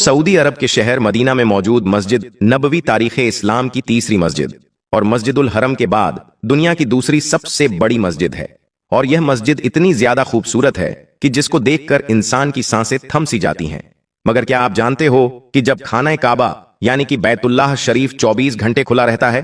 Saudi अरब के शहर Medina में मौजूद मस्जिद नबवी तारीख इस्लाम की तीसरी मस्जिद और मस्जिदुल हरम के बाद दुनिया की दूसरी सबसे बड़ी मस्जिद है। और यह मस्जिद इतनी ज्यादा खूबसूरत है कि जिसको देखकर इंसान की सांसें थम सी जाती हैं। मगर क्या आप जानते हो कि जब खाना काबा यानी कि बैतुल्लाह शरीफ 24 घंटे खुला रहता है,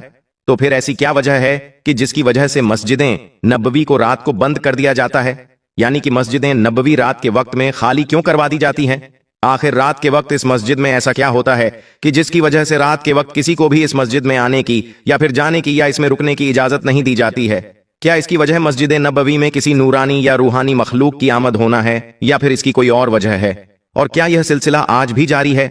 तो फिर ऐसी क्या वजह है कि जिसकी वजह से मस्जिदें नबवी को रात को बंद कर दिया जाता है? यानी कि मस्जिदें नबवी रात के वक्त में खाली क्यों करवा दी जाती हैं? आखिर रात के वक्त इस मस्जिद में ऐसा क्या होता है कि जिसकी वजह से रात के वक्त किसी को भी इस मस्जिद में आने की या फिर जाने की या इसमें रुकने की इजाजत नहीं दी जाती है? क्या इसकी वजह मस्जिद नबवी में किसी नूरानी या रूहानी मखलूक की आमद होना है या फिर इसकी कोई और वजह है? और क्या यह सिलसिला आज भी जारी है?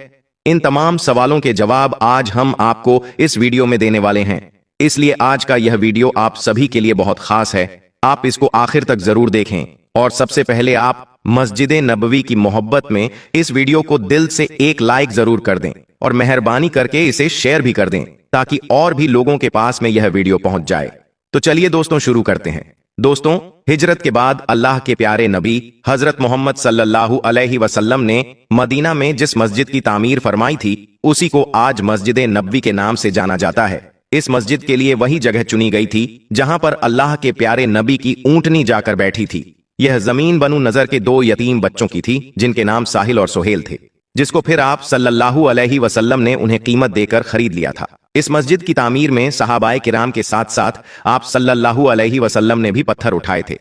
इन तमाम सवालों के जवाब आज हम आपको इस वीडियो में देने वाले हैं। इसलिए आज का यह वीडियो आप सभी के लिए बहुत खास है। आप इसको आखिर तक जरूर देखें। और सबसे पहले आप मस्जिद नबवी की मोहब्बत में इस वीडियो को दिल से एक लाइक जरूर कर दें और मेहरबानी करके इसे शेयर भी कर दें ताकि और भी लोगों के पास में यह वीडियो पहुंच जाए। तो चलिए दोस्तों शुरू करते हैं। दोस्तों, हिजरत के बाद अल्लाह के प्यारे नबी हजरत मोहम्मद सल्लल्लाहु अलैहि वसल्लम ने मदीना में जिस मस्जिद की तामीर फरमाई थी उसी को आज मस्जिद नबवी के नाम से जाना जाता है। इस मस्जिद के लिए वही जगह चुनी गई थी जहां पर अल्लाह के प्यारे नबी की ऊंटनी जाकर बैठी थी। यह जमीन बनु नजर के दो यतीम बच्चों की थी जिनके नाम साहिल और सोहेल थे, जिसको फिर आप सल्लल्लाहु अलैहि वसल्लम ने उन्हें कीमत देकर खरीद लिया था। इस मस्जिद की तामीर में सहाबाए किराम के साथ साथ आप सल्लल्लाहु अलैहि वसल्लम ने भी पत्थर उठाए थे।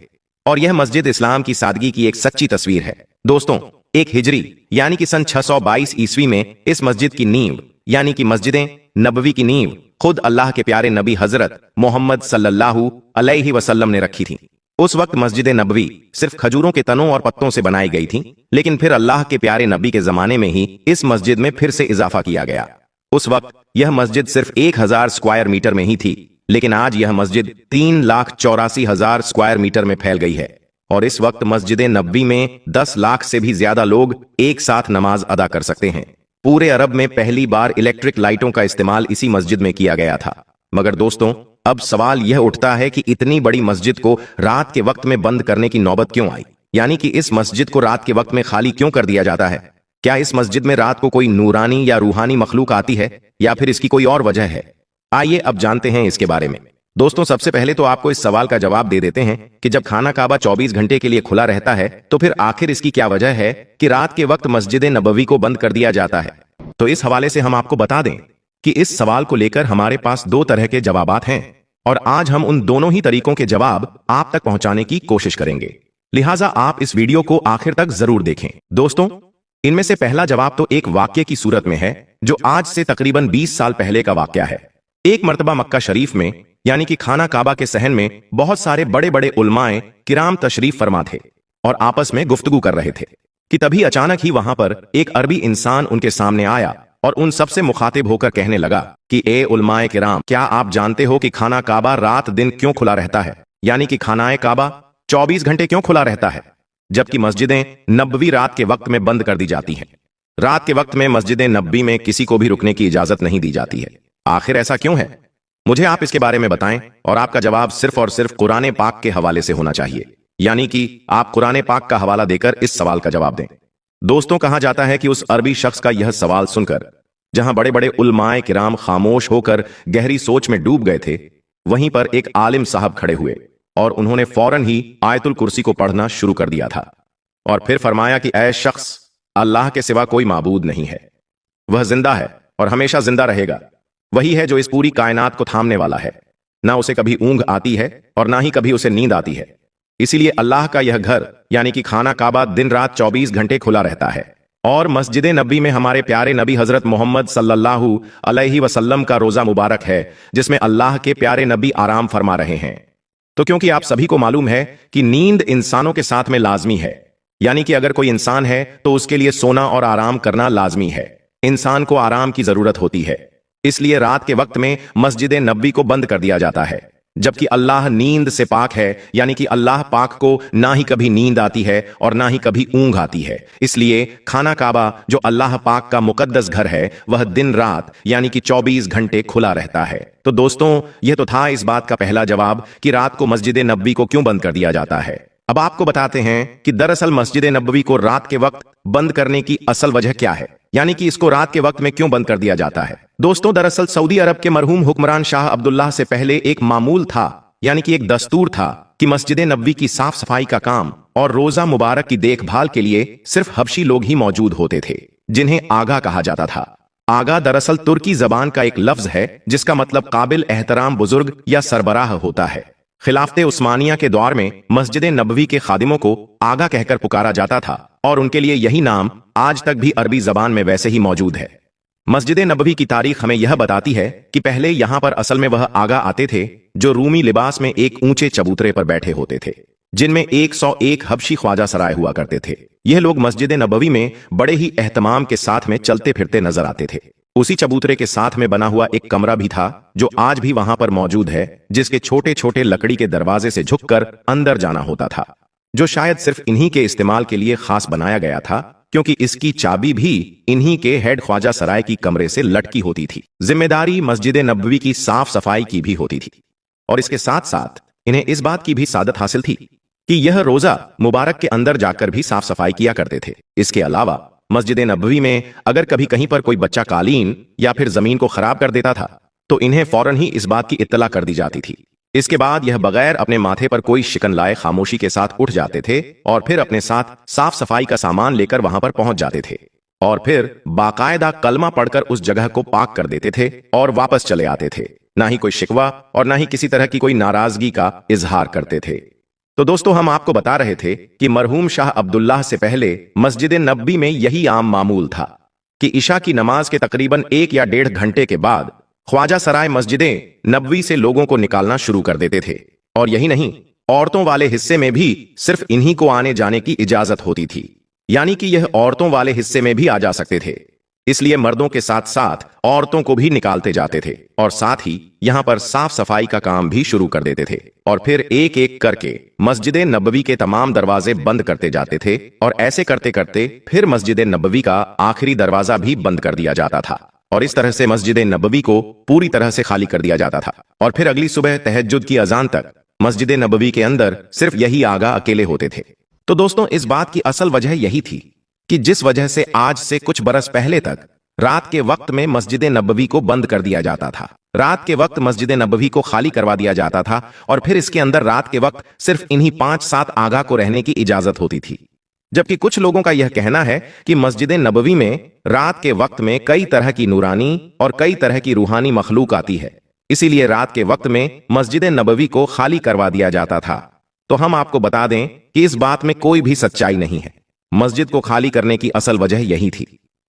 और यह मस्जिद इस्लाम की सादगी की एक सच्ची तस्वीर है। दोस्तों, एक हिजरी यानी कि सन 622 ईस्वी में इस मस्जिद की नींव यानी कि मस्जिद नबवी की नींव खुद अल्लाह के प्यारे नबी हजरत मोहम्मद सल्लल्लाहु अलैहि वसल्लम ने रखी थी। उस वक्त मस्जिद नबवी सिर्फ खजूरों के तनों और पत्तों से बनाई गई थी, लेकिन फिर अल्लाह के प्यारे नबी के जमाने में ही इस मस्जिद में फिर से इजाफा किया गया। उस वक्त यह मस्जिद सिर्फ 1000 स्क्वायर मीटर में ही थी, लेकिन आज यह मस्जिद 3,84,000 स्क्वायर मीटर में फैल गई है। और इस वक्त मस्जिद नबवी में 10 लाख से भी ज्यादा लोग एक साथ नमाज अदा कर सकते हैं। पूरे अरब में पहली बार इलेक्ट्रिक लाइटों का इस्तेमाल इसी मस्जिद में किया गया था। मगर दोस्तों, अब सवाल यह उठता है कि इतनी बड़ी मस्जिद को रात के वक्त में बंद करने की नौबत क्यों आई? यानी कि इस मस्जिद को रात के वक्त में खाली क्यों कर दिया जाता है? क्या इस मस्जिद में रात को कोई नूरानी या रूहानी मखलूक आती है या फिर इसकी कोई और वजह है? आइए अब जानते हैं इसके बारे में। दोस्तों, सबसे पहले तो आपको इस सवाल का जवाब दे देते हैं कि जब खाना काबा 24 घंटे के लिए खुला रहता है तो फिर आखिर इसकी क्या वजह है कि रात के वक्त मस्जिद नबवी को बंद कर दिया जाता है? तो इस हवाले से हम आपको बता दें कि इस सवाल को लेकर हमारे पास दो तरह के जवाबात हैं और आज हम उन दोनों ही तरीकों के जवाब आप तक पहुंचाने की कोशिश करेंगे। लिहाजा आप इस वीडियो को आखिर तक जरूर देखें। दोस्तों, इनमें से पहला जवाब तो एक वाक्य की सूरत में है जो आज से तकरीबन 20 साल पहले का वाक्या है। एक मर्तबा मक्का शरीफ में यानी कि खाना काबा के सहन में बहुत सारे बड़े बड़े उलमाए किराम तशरीफ फरमा थे और आपस में गुफ्तगू कर रहे थे कि तभी अचानक ही वहां पर एक अरबी इंसान उनके सामने आया और उन सबसे मुखातिब होकर कहने लगा कि ए उलमाए किराम, क्या आप जानते हो कि खाना काबा रात दिन क्यों खुला रहता है? यानी कि खानाए काबा 24 घंटे क्यों खुला रहता है जबकि मस्जिदें नबवी रात के वक्त में बंद कर दी जाती हैं? रात के वक्त में मस्जिद नबवी में किसी को भी रुकने की इजाजत नहीं दी जाती है। आखिर ऐसा क्यों है? मुझे आप इसके बारे में बताएं और आपका जवाब सिर्फ और सिर्फ कुरान पाक के हवाले से होना चाहिए। यानी कि आप कुरान पाक का हवाला देकर इस सवाल का जवाब दें। दोस्तों, कहा जाता है कि उस अरबी शख्स का यह सवाल सुनकर जहां बड़े बड़े उलमाए किराम खामोश होकर गहरी सोच में डूब गए थे, वहीं पर एक आलिम साहब खड़े हुए और उन्होंने फौरन ही आयतुल कुर्सी को पढ़ना शुरू कर दिया था और फिर फरमाया कि ऐ शख्स, अल्लाह के सिवा कोई माबूद नहीं है। वह जिंदा है और हमेशा जिंदा रहेगा। वही है जो इस पूरी कायनात को थामने वाला है। ना उसे कभी ऊंघ आती है और ना ही कभी उसे नींद आती है। इसीलिए अल्लाह का यह घर यानी कि खाना काबा दिन रात 24 घंटे खुला रहता है। और मस्जिद नबी में हमारे प्यारे नबी हजरत मोहम्मद सल्लल्लाहु अलैहि वसल्लम का रोजा मुबारक है जिसमें अल्लाह के प्यारे नबी आराम फरमा रहे हैं। तो क्योंकि आप सभी को मालूम है कि नींद इंसानों के साथ में लाजमी है, यानी कि अगर कोई इंसान है तो उसके लिए सोना और आराम करना लाजमी है। इंसान को आराम की जरूरत होती है, इसलिए रात के वक्त में मस्जिद नबवी को बंद कर दिया जाता है। जबकि अल्लाह नींद से पाक है, यानी कि अल्लाह पाक को ना ही कभी नींद आती है और ना ही कभी ऊंघ आती है। इसलिए खाना काबा जो अल्लाह पाक का मुकद्दस घर है वह दिन रात यानी कि 24 घंटे खुला रहता है। तो दोस्तों, यह तो था इस बात का पहला जवाब कि रात को मस्जिद नबवी को क्यों बंद कर दिया जाता है। अब आपको बताते हैं कि दरअसल मस्जिद नबवी को रात के वक्त बंद करने की असल वजह क्या है। यानी कि इसको रात के वक्त में क्यों बंद कर दिया जाता है? दोस्तों, दरअसल सऊदी अरब के मरहूम हुक्मरान शाह अब्दुल्लाह से पहले एक मामूल था, यानी कि एक दस्तूर था कि मस्जिद नबवी की साफ सफाई का काम और रोजा मुबारक की देखभाल के लिए सिर्फ हबशी लोग ही मौजूद होते थे, जिन्हें आगा कहा जाता था। आगा दरअसल तुर्की जबान का एक लफ्ज है जिसका मतलब काबिल एहतराम बुजुर्ग या सरबराह होता है। खिलाफते उस्मानिया के दौर में मस्जिद नबवी के खादिमों को आगा कहकर पुकारा जाता था और उनके लिए यही नाम आज तक भी अरबी जबान में वैसे ही मौजूद है। मस्जिद नबवी की तारीख हमें यह बताती है कि पहले यहां पर असल में वह आगा आते थे जो रूमी लिबास में एक ऊंचे चबूतरे पर बैठे होते थे, जिनमें 101 हबशी ख्वाजा सराय हुआ करते थे। यह लोग मस्जिद नबवी में बड़े ही एहतमाम के साथ में चलते फिरते नजर आते थे। उसी चबूतरे के साथ में बना हुआ एक कमरा भी था जो आज भी वहां पर मौजूद है, जिसके छोटे छोटे लकड़ी के दरवाजे से झुककर अंदर जाना होता था, जो शायद सिर्फ इन्हीं के इस्तेमाल के लिए खास बनाया गया था, क्योंकि इसकी चाबी भी इन्हीं के हेड ख्वाजा सराय की कमरे से लटकी होती थी। जिम्मेदारी मस्जिद नबवी की साफ सफाई की भी होती थी और इसके साथ साथ इन्हें इस बात की भी सादत हासिल थी कि यह रोजा मुबारक के अंदर जाकर भी साफ सफाई किया करते थे। इसके अलावा मस्जिद नबवी में अगर कभी कहीं पर कोई बच्चा कालीन या फिर जमीन को खराब कर देता था तो इन्हें फौरन ही इस बात की इत्तला कर दी जाती थी। इसके बाद यह बगैर अपने माथे पर कोई शिकन लाए खामोशी के साथ उठ जाते थे और फिर अपने साथ साफ सफाई का सामान लेकर वहां पर पहुंच जाते थे और फिर बाकायदा कलमा पढ़कर उस जगह को पाक कर देते थे और वापस चले आते थे। ना ही कोई शिकवा और ना ही किसी तरह की कोई नाराजगी का इजहार करते थे। तो दोस्तों, हम आपको बता रहे थे कि मरहूम शाह अब्दुल्लाह से पहले मस्जिद नबवी में यही आम मामूल था कि इशा की नमाज के तकरीबन 1 या 1.5 घंटे के बाद ख्वाजा सराय मस्जिदें नबवी से लोगों को निकालना शुरू कर देते थे। और यही नहीं, औरतों वाले हिस्से में भी सिर्फ इन्हीं को आने जाने की इजाजत होती थी, यानी कि यह औरतों वाले हिस्से में भी आ जा सकते थे। इसलिए मर्दों के साथ साथ औरतों को भी निकालते जाते थे और साथ ही यहां पर साफ सफाई का काम भी शुरू कर देते थे और फिर एक एक करके मस्जिद नबवी के तमाम दरवाजे बंद करते जाते थे और ऐसे करते करते फिर मस्जिद नबवी का आखिरी दरवाजा भी बंद कर दिया जाता था और इस तरह से मस्जिद नबवी को पूरी तरह से खाली कर दिया जाता था। और फिर अगली सुबह तहज्जुद की अजान तक मस्जिद नबवी के अंदर सिर्फ यही आगा अकेले होते थे। तो दोस्तों, इस बात की असल वजह यही थी कि जिस वजह से आज से कुछ बरस पहले तक रात के वक्त में मस्जिद नबवी को बंद कर दिया जाता था। रात के वक्त मस्जिद नबवी को खाली करवा दिया जाता था और फिर इसके अंदर रात के वक्त सिर्फ इन्हीं 5-7 आगा को रहने की इजाजत होती थी। जबकि कुछ लोगों का यह कहना है कि मस्जिद नबवी में रात के वक्त में कई तरह की नूरानी और कई तरह की रूहानी मखलूक आती है, इसीलिए रात के वक्त में मस्जिद नबवी को खाली करवा दिया जाता था। तो हम आपको बता दें कि इस बात में कोई भी सच्चाई नहीं है। मस्जिद को खाली करने की असल वजह यही थी।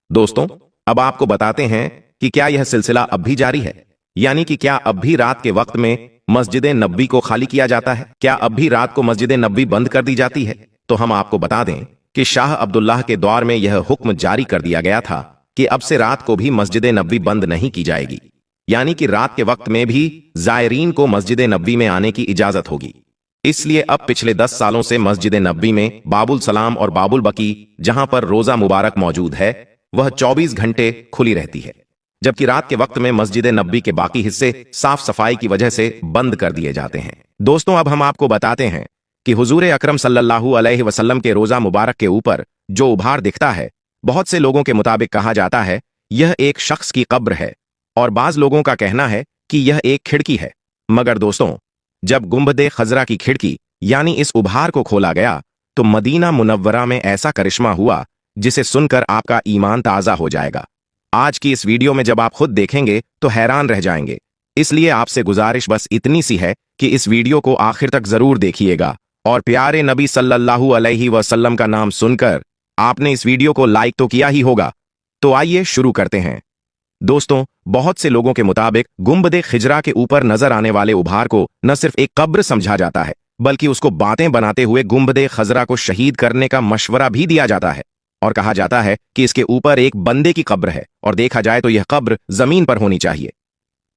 दोस्तों, अब आपको बताते हैं कि क्या यह सिलसिला अब भी जारी है, यानी कि क्या अब भी रात के वक्त में मस्जिद नबवी को खाली किया जाता है? क्या अब भी रात को मस्जिद नबवी बंद कर दी जाती है? तो हम आपको बता दें कि शाह अब्दुल्लाह के दौर में यह हुक्म जारी कर दिया गया था कि अब से रात को भी मस्जिद नबवी बंद नहीं की जाएगी, यानी कि रात के वक्त में भी जायरीन को मस्जिद नबवी में आने की इजाजत होगी। इसलिए अब पिछले 10 सालों से मस्जिद नबवी में बाबुल सलाम और बाबुल बकी, जहां पर रोजा मुबारक मौजूद है, वह 24 घंटे खुली रहती है, जबकि रात के वक्त में मस्जिद नबवी के बाकी हिस्से साफ सफाई की वजह से बंद कर दिए जाते हैं। दोस्तों, अब हम आपको बताते हैं कि हुजूर अकरम सल्लल्लाहु अलैहि वसल्लम के रोजा मुबारक के ऊपर जो उभार दिखता है, बहुत से लोगों के मुताबिक कहा जाता है यह एक शख्स की कब्र है और बाज लोगों का कहना है कि यह एक खिड़की है। मगर दोस्तों, जब गुंबदे खजरा की खिड़की यानी इस उभार को खोला गया तो मदीना मुनव्वरा में ऐसा करिश्मा हुआ जिसे सुनकर आपका ईमान ताजा हो जाएगा। आज की इस वीडियो में जब आप खुद देखेंगे तो हैरान रह जाएंगे। इसलिए आपसे गुजारिश बस इतनी सी है कि इस वीडियो को आखिर तक जरूर देखिएगा और प्यारे नबी सल्लल्लाहु अलैहि वसल्लम का नाम सुनकर आपने इस वीडियो को लाइक तो किया ही होगा। तो आइए शुरू करते हैं। दोस्तों, बहुत से लोगों के मुताबिक गुंबदे खिजरा के ऊपर नजर आने वाले उभार को न सिर्फ एक कब्र समझा जाता है, बल्कि उसको बातें बनाते हुए गुंबदे खजरा को शहीद करने का मशवरा भी दिया जाता है और कहा जाता है कि इसके ऊपर एक बंदे की कब्र है और देखा जाए तो यह कब्र जमीन पर होनी चाहिए।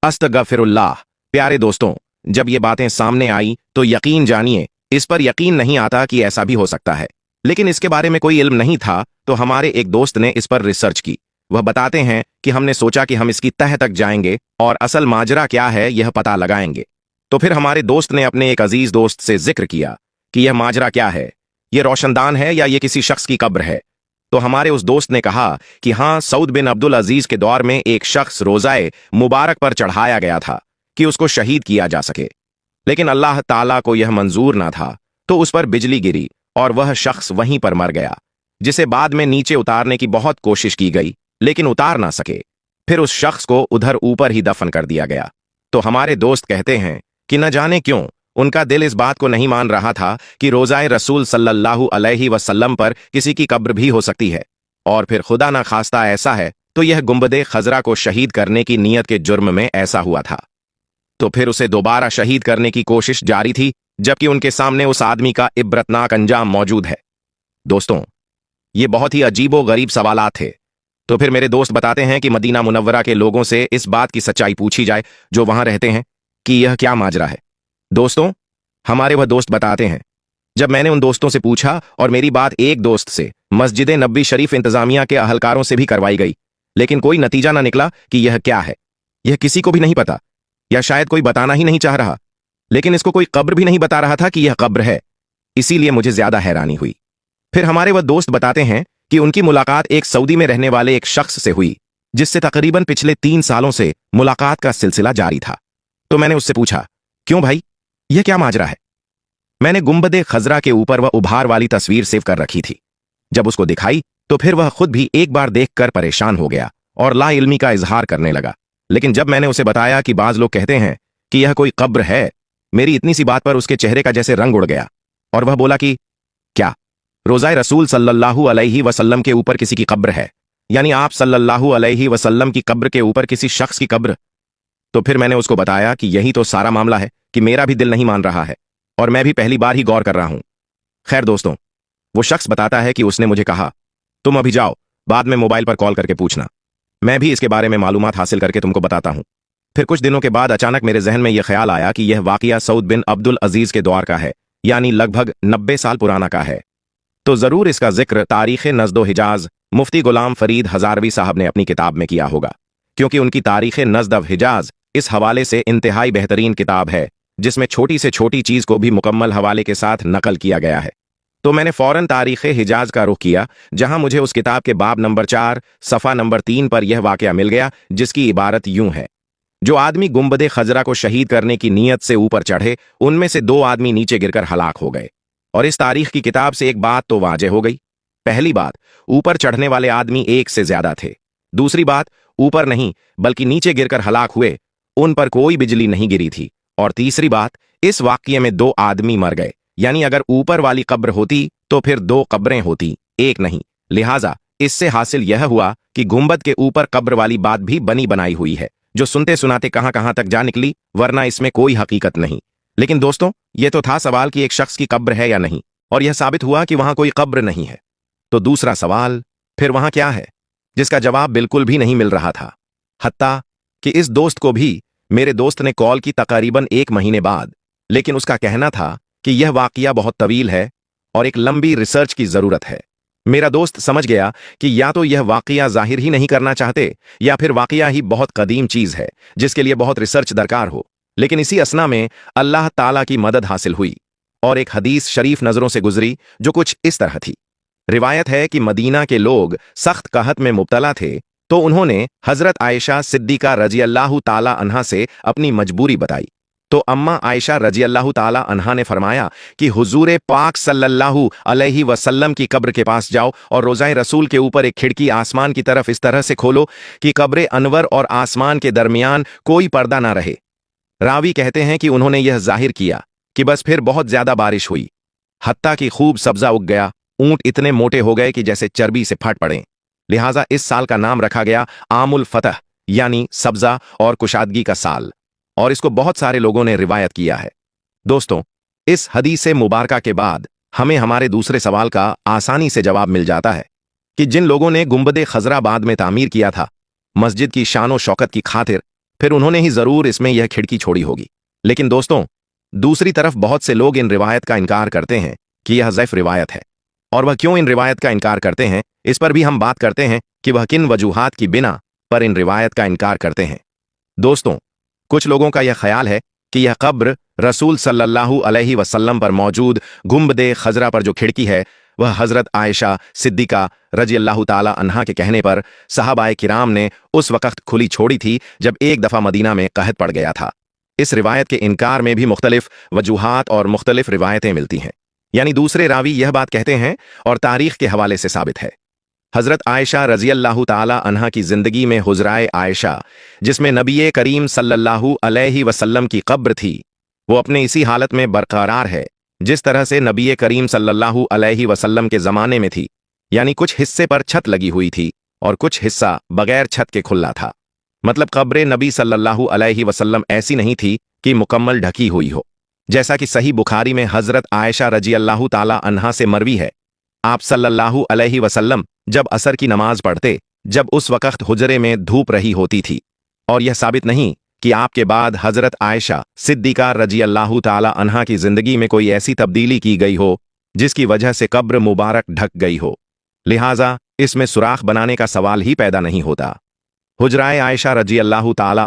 अस्तगफिरुल्लाह। प्यारे दोस्तों, जब ये बातें सामने आई तो यकीन जानिए इस पर यकीन नहीं आता कि ऐसा भी हो सकता है, लेकिन इसके बारे में कोई इल्म नहीं था तो हमारे एक दोस्त ने इस पर रिसर्च की। वह बताते हैं कि हमने सोचा कि हम इसकी तह तक जाएंगे और असल माजरा क्या है यह पता लगाएंगे। तो फिर हमारे दोस्त ने अपने एक अजीज दोस्त से जिक्र किया कि यह माजरा क्या है, यह रोशनदान है या ये किसी शख्स की कब्र है। तो हमारे उस दोस्त ने कहा कि हाँ, सऊद बिन अब्दुल अजीज के दौर में एक शख्स रोजाए मुबारक पर चढ़ाया गया था कि उसको शहीद किया जा सके, लेकिन अल्लाह ताला को यह मंजूर ना था, तो उस पर बिजली गिरी और वह शख्स वहीं पर मर गया, जिसे बाद में नीचे उतारने की बहुत कोशिश की गई लेकिन उतार ना सके। फिर उस शख्स को उधर ऊपर ही दफन कर दिया गया। तो हमारे दोस्त कहते हैं कि न जाने क्यों उनका दिल इस बात को नहीं मान रहा था कि रोजाए रसूल सल्लल्लाहु अलैहि वसल्लम पर किसी की कब्र भी हो सकती है, और फिर खुदा ना खास्ता ऐसा है तो यह गुंबदे खजरा को शहीद करने की नीयत के जुर्म में ऐसा हुआ था। तो फिर उसे दोबारा शहीद करने की कोशिश जारी थी, जबकि उनके सामने उस आदमी का इब्रतनाक अंजाम मौजूद है। दोस्तों, ये बहुत ही अजीबो गरीब सवालात थे। तो फिर मेरे दोस्त बताते हैं कि मदीना मुनव्वरा के लोगों से इस बात की सच्चाई पूछी जाए जो वहां रहते हैं कि यह क्या माजरा है। दोस्तों, हमारे वह दोस्त बताते हैं, जब मैंने उन दोस्तों से पूछा और मेरी बात एक दोस्त से मस्जिद नबी शरीफ इंतजामिया के अहलकारों से भी करवाई गई, लेकिन कोई नतीजा ना निकला कि यह क्या है। यह किसी को भी नहीं पता, या शायद कोई बताना ही नहीं चाह रहा, लेकिन इसको कोई कब्र भी नहीं बता रहा था कि यह कब्र है। इसीलिए मुझे ज्यादा हैरानी हुई। फिर हमारे वह दोस्त बताते हैं कि उनकी मुलाकात एक सऊदी में रहने वाले एक शख्स से हुई, जिससे तकरीबन पिछले 3 सालों से मुलाकात का सिलसिला जारी था। तो मैंने उससे पूछा, क्यों भाई, यह क्या माजरा है? मैंने गुंबदे खजरा के ऊपर वह उभार वाली तस्वीर सेव कर रखी थी। जब उसको दिखाई तो फिर वह खुद भी एक बार देखकर परेशान हो गया और ला इल्मी का इजहार करने लगा। लेकिन जब मैंने उसे बताया कि बाज लोग कहते हैं कि यह कोई कब्र है, मेरी इतनी सी बात पर उसके चेहरे का जैसे रंग उड़ गया और वह बोला कि क्या रोजाए रसूल सल्लल्लाहु अलैहि वसल्लम के ऊपर किसी की कब्र है, यानी आप सल्लल्लाहु अलैहि वसल्लम की कब्र के ऊपर किसी शख्स की कब्र? तो फिर मैंने उसको बताया कि यही तो सारा मामला है कि मेरा भी दिल नहीं मान रहा है और मैं भी पहली बार ही गौर कर रहा हूं। खैर दोस्तों, वो शख्स बताता है कि उसने मुझे कहा, तुम अभी जाओ, बाद में मोबाइल पर कॉल करके पूछना, मैं भी इसके बारे में मालूमात हासिल करके तुमको बताता हूं। फिर कुछ दिनों के बाद अचानक मेरे जहन में यह ख्याल आया कि यह वाकया सऊद बिन अब्दुल अजीज के दौर का है, यानी लगभग 90 साल पुराना का है। तो जरूर इसका जिक्र तारीख नज़्दो हिजाज मुफ्ती गुलाम फरीद हजारवी साहब ने अपनी किताब में किया होगा, क्योंकि उनकी तारीख नज़्द हिजाज इस हवाले से इंतहाई बेहतरीन किताब है, जिसमें छोटी से छोटी चीज को भी मुकम्मल हवाले के साथ नकल किया गया है। तो मैंने फौरन तारीख हिजाज का रुख किया, जहां मुझे उस किताब के बाब नंबर 4 सफ़ा नंबर 3 पर यह वाकया मिल गया, जिसकी इबारत यूं है, जो आदमी गुंबदे खजरा को शहीद करने की नीयत से ऊपर चढ़े, उनमें से 2 आदमी नीचे गिरकर हलाक हो गए। और इस तारीख की किताब से एक बात तो वाज़ेह हो गई। पहली बात, ऊपर चढ़ने वाले आदमी 1 से ज्यादा थे। दूसरी बात, ऊपर नहीं बल्कि नीचे गिरकर हलाक हुए, उन पर कोई बिजली नहीं गिरी थी। और तीसरी बात, इस वाकये में 2 आदमी मर गए, यानी अगर ऊपर वाली कब्र होती तो फिर 2 कब्रें होती, एक नहीं। लिहाजा इससे हासिल यह हुआ कि गुंबद के ऊपर कब्र वाली बात भी बनी बनाई हुई है, जो सुनते सुनाते कहां कहां तक जा निकली, वरना इसमें कोई हकीकत नहीं। लेकिन दोस्तों, यह तो था सवाल कि एक शख्स की कब्र है या नहीं, और यह साबित हुआ कि वहां कोई कब्र नहीं है। तो दूसरा सवाल, फिर वहां क्या है, जिसका जवाब बिल्कुल भी नहीं मिल रहा था। हत्ता कि इस दोस्त को भी मेरे दोस्त ने कॉल की तकरीबन 1 महीने बाद, लेकिन उसका कहना था कि यह वाकया बहुत तवील है और एक लंबी रिसर्च की जरूरत है। मेरा दोस्त समझ गया कि या तो यह वाकया जाहिर ही नहीं करना चाहते, या फिर वाकया ही बहुत कदीम चीज है जिसके लिए बहुत रिसर्च दरकार हो। लेकिन इसी असना में अल्लाह ताला की मदद हासिल हुई और एक हदीस शरीफ नजरों से गुजरी, जो कुछ इस तरह थी। रिवायत है कि मदीना के लोग सख्त कहत में मुब्तला थे, तो उन्होंने हजरत आयशा सिद्दीका रजी अल्लाह ताला अन्हा से अपनी मजबूरी बताई। तो अम्मा आयशा रजी अल्लाह ताला अन्हा ने फरमाया कि हुजूर पाक सल्लल्लाहु अलैहि वसल्लम की कब्र के पास जाओ और रोज़ाए रसूल के ऊपर एक खिड़की आसमान की तरफ इस तरह से खोलो कि कब्र अनवर और आसमान के दरमियान कोई पर्दा ना रहे। रावी कहते हैं कि उन्होंने यह जाहिर किया कि बस फिर बहुत ज्यादा बारिश हुई, हत्ता कि खूब सब्जा उग गया, ऊंट इतने मोटे हो गए कि जैसे चर्बी से फट पड़े। लिहाजा इस साल का नाम रखा गया आमुल फतह, यानी सब्जा और कुशादगी का साल, और इसको बहुत सारे लोगों ने रिवायत किया है। दोस्तों, इस हदीस मुबारका के बाद हमें हमारे दूसरे सवाल का आसानी से जवाब मिल जाता है कि जिन लोगों ने गुंबदे खजरा बाद में तामीर किया था मस्जिद की शान और शौकत की खातिर, फिर उन्होंने ही जरूर इसमें यह खिड़की छोड़ी होगी। लेकिन दोस्तों, दूसरी तरफ बहुत से लोग इन रिवायत का इनकार करते हैं कि यह ज़ैफ रिवायत है, और वह क्यों इन रिवायत का इनकार करते हैं, इस पर भी हम बात करते हैं कि वह किन वजूहात की बिना पर इन रिवायत का इनकार करते हैं। दोस्तों, कुछ लोगों का यह ख्याल है कि यह कब्र रसूल सल्लल्लाहु अलैहि वसल्लम पर मौजूद गुंबदे खजरा पर जो खिड़की है, वह हजरत आयशा सिद्दीका रजी अल्लाह ताला अन्हा के कहने पर सहाबाए किराम ने उस वक़्त खुली छोड़ी थी जब एक दफ़ा मदीना में कहत पड़ गया था। इस रिवायत के इनकार में भी मुख्तलिफ वजूहात और मुख्तलिफ रिवायतें मिलती हैं, यानी दूसरे रावी यह बात कहते हैं और तारीख के हवाले से साबित है। हजरत आयशा रजी अल्लाह ताला अन्हा की जिंदगी में हुजराए आयशा, जिसमें नबी करीम सल्लल्लाहु अलैहि वसल्लम की कब्र थी, वो अपने इसी हालत में बरकरार है जिस तरह से नबी करीम सल्लल्लाहु अलैहि वसल्लम के ज़माने में थी, यानी कुछ हिस्से पर छत लगी हुई थी और कुछ हिस्सा बगैर छत के खुला था। मतलब कब्र नबी सल्लल्लाहु अलैहि वसल्लम ऐसी नहीं थी कि मुकम्मल ढकी हुई हो, जैसा कि सही बुखारी में हजरत आयशा रजी अल्लाह ताला अन्हा से मरवी है। आप सल्लल्लाहु अलैहि वसल्लम जब असर की नमाज पढ़ते, जब उस वक़्त हुजरे में धूप रही होती थी, और यह साबित नहीं कि आपके बाद हजरत आयशा सिद्दीका रजी अल्लाह ताला अन्हा की जिंदगी में कोई ऐसी तब्दीली की गई हो जिसकी वजह से कब्र मुबारक ढक गई हो। लिहाजा इसमें सुराख बनाने का सवाल ही पैदा नहीं होता। हुजराए आयशा रजी अल्लाह ताला